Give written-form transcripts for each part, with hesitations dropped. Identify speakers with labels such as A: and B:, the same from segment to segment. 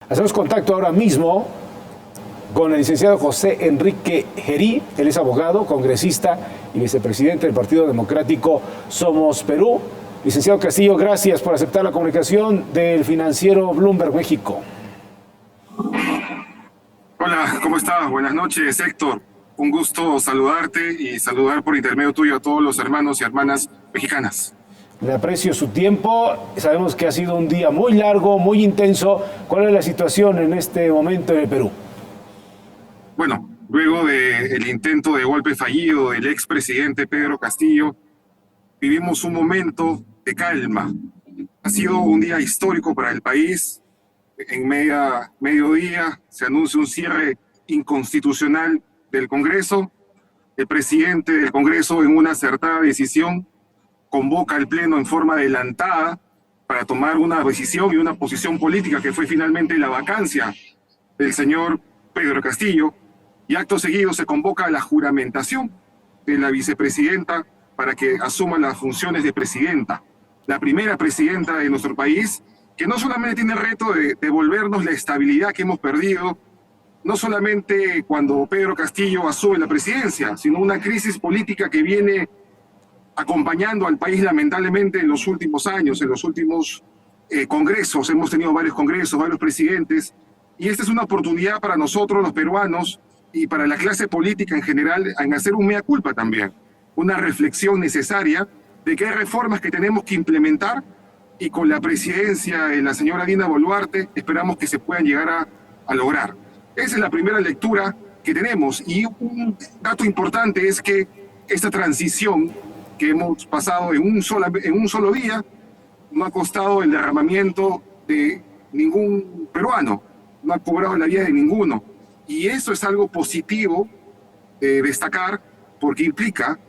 A: Hacemos contacto ahora mismo con el licenciado José Enrique Gerí. Él es abogado, congresista y vicepresidente del Partido Democrático Somos Perú. Licenciado Castillo, gracias por aceptar la comunicación del financiero Bloomberg México.
B: Hola, ¿cómo estás? Buenas noches, Héctor. Un gusto saludarte y saludar por intermedio tuyo a todos los hermanos y hermanas mexicanas.
A: Le aprecio su tiempo. Sabemos que ha sido un día muy largo, muy intenso. ¿Cuál es la situación en este momento en el Perú?
B: Bueno, luego del intento de golpe fallido del expresidente Pedro Castillo, vivimos un momento de calma. Ha sido un día histórico para el país. En mediodía se anuncia un cierre inconstitucional del Congreso. El presidente del Congreso, en una acertada decisión, convoca al Pleno en forma adelantada para tomar una decisión y una posición política que fue finalmente la vacancia del señor Pedro Castillo, y acto seguido se convoca a la juramentación de la vicepresidenta para que asuma las funciones de presidenta, la primera presidenta de nuestro país, que no solamente tiene el reto de devolvernos la estabilidad que hemos perdido, no solamente cuando Pedro Castillo asume la presidencia, sino una crisis política que viene acompañando al país lamentablemente en los últimos años, en los últimos congresos. Hemos tenido varios congresos, varios presidentes, y esta es una oportunidad para nosotros los peruanos y para la clase política en general en hacer un mea culpa también, una reflexión necesaria de que hay reformas que tenemos que implementar, y con la presidencia de la señora Dina Boluarte esperamos que se puedan llegar a lograr. Esa es la primera lectura que tenemos, y un dato importante es que esta transición que hemos pasado en un solo día no ha costado el derramamiento de ningún peruano, no ha cobrado la vida de ninguno, y eso es algo positivo de destacar, porque implica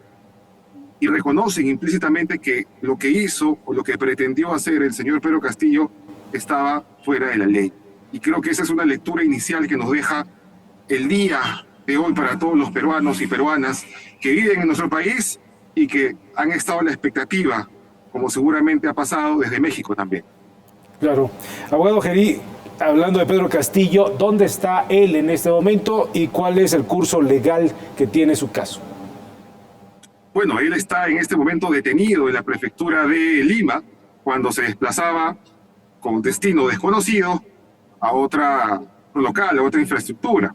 B: y reconocen implícitamente que lo que hizo o lo que pretendió hacer el señor Pedro Castillo estaba fuera de la ley. Y creo que esa es una lectura inicial que nos deja el día de hoy para todos los peruanos y peruanas que viven en nuestro país y que han estado a la expectativa, como seguramente ha pasado desde México también.
A: Claro. Abogado Gerí, hablando de Pedro Castillo, ¿dónde está él en este momento y cuál es el curso legal que tiene su caso?
B: Bueno, él está en este momento detenido en la prefectura de Lima cuando se desplazaba con destino desconocido a otra local, a otra infraestructura.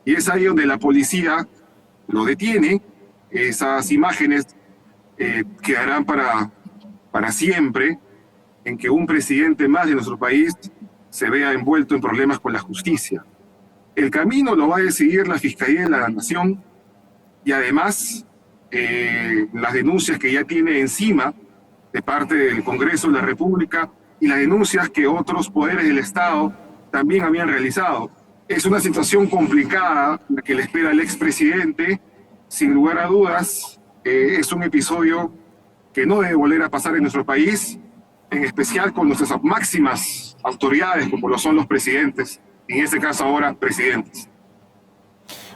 B: Y es ahí donde la policía lo detiene. Esas imágenes quedarán para siempre, en que un presidente más de nuestro país se vea envuelto en problemas con la justicia. El camino lo va a decidir la Fiscalía de la Nación, y además las denuncias que ya tiene encima de parte del Congreso de la República y las denuncias que otros poderes del Estado también habían realizado. Es una situación complicada la que le espera al expresidente. Sin lugar a dudas, es un episodio que no debe volver a pasar en nuestro país, en especial con nuestras máximas autoridades, como lo son los presidentes, en este caso ahora presidentes.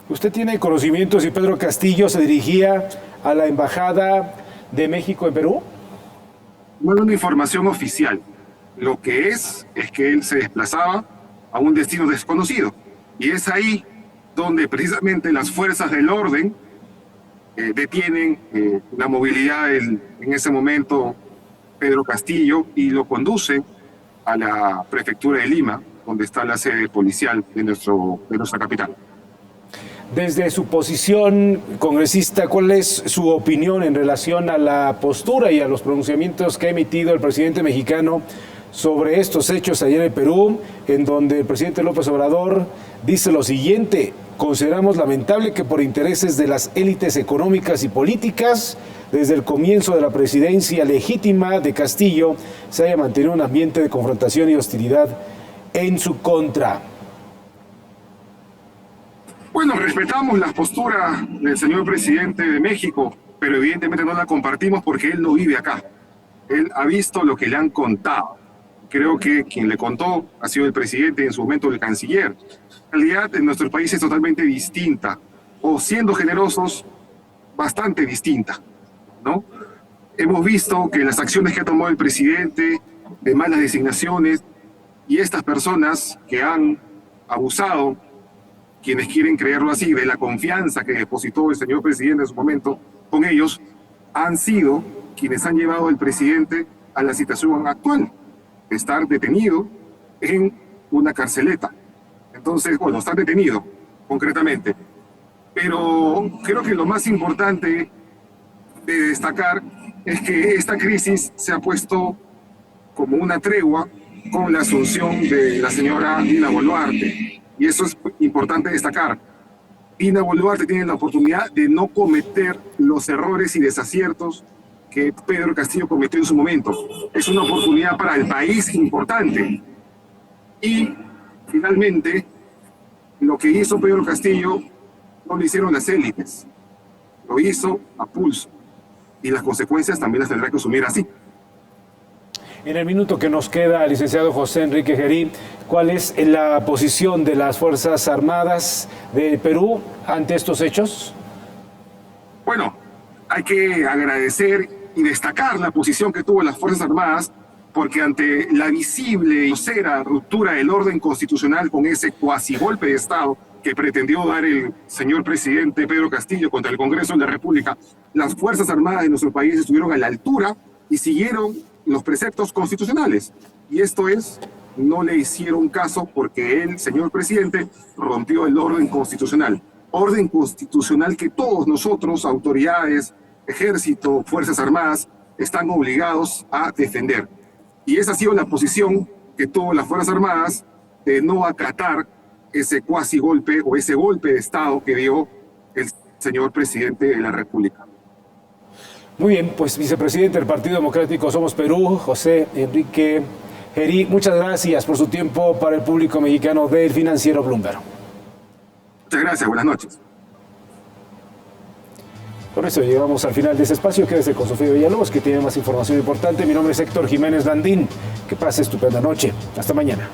A: ¿Usted tiene conocimiento si Pedro Castillo se dirigía a la Embajada de México en Perú?
B: No hay una información oficial. Lo que es que él se desplazaba a un destino desconocido. Y es ahí donde precisamente las fuerzas del orden detienen la movilidad en ese momento Pedro Castillo y lo conducen a la prefectura de Lima, donde está la sede policial de nuestra capital.
A: Desde su posición, congresista, ¿cuál es su opinión en relación a la postura y a los pronunciamientos que ha emitido el presidente mexicano sobre estos hechos ayer en Perú, en donde el presidente López Obrador dice lo siguiente: consideramos lamentable que por intereses de las élites económicas y políticas, desde el comienzo de la presidencia legítima de Castillo, se haya mantenido un ambiente de confrontación y hostilidad en su contra?
B: Bueno, respetamos la postura del señor presidente de México, pero evidentemente no la compartimos porque él no vive acá. Él ha visto lo que le han contado. Creo que quien le contó ha sido el presidente y en su momento el canciller. La realidad en nuestro país es totalmente distinta, o siendo generosos, bastante distinta, ¿no? Hemos visto que las acciones que ha tomado el presidente, de malas designaciones, Y estas personas que han abusado, quienes quieren creerlo así, de la confianza que depositó el señor presidente en su momento con ellos, han sido quienes han llevado al presidente a la situación actual, de estar detenido en una carceleta. Entonces, bueno, está detenido, concretamente. Pero creo que lo más importante de destacar es que esta crisis se ha puesto como una tregua con la asunción de la señora Dina Boluarte. Y eso es importante destacar. Dina Boluarte tiene la oportunidad de no cometer los errores y desaciertos que Pedro Castillo cometió en su momento. Es una oportunidad para el país importante. Y finalmente, lo que hizo Pedro Castillo no lo hicieron las élites, lo hizo a pulso. Y las consecuencias también las tendrá que asumir así.
A: En el minuto que nos queda, licenciado José Enrique Gerí, ¿cuál es la posición de las Fuerzas Armadas de Perú ante estos hechos?
B: Bueno, hay que agradecer y destacar la posición que tuvo las Fuerzas Armadas, porque ante la visible y grosera ruptura del orden constitucional con ese cuasi golpe de Estado que pretendió dar el señor presidente Pedro Castillo contra el Congreso de la República, las Fuerzas Armadas de nuestro país estuvieron a la altura y siguieron los preceptos constitucionales. Y esto es, no le hicieron caso porque el señor presidente rompió el orden constitucional. Orden constitucional que todos nosotros, autoridades, ejército, Fuerzas Armadas, están obligados a defender. Y esa ha sido la posición que tuvo las Fuerzas Armadas de no acatar ese cuasi golpe o ese golpe de Estado que dio el señor presidente de la República.
A: Muy bien, pues vicepresidente del Partido Democrático Somos Perú, José Enrique Gerí, muchas gracias por su tiempo para el público mexicano del Financiero Bloomberg.
B: Muchas gracias, buenas noches.
A: Con eso llegamos al final de este espacio. Quédese con Sofía Villalobos, que tiene más información importante. Mi nombre es Héctor Jiménez Landín. Que pase estupenda noche. Hasta mañana.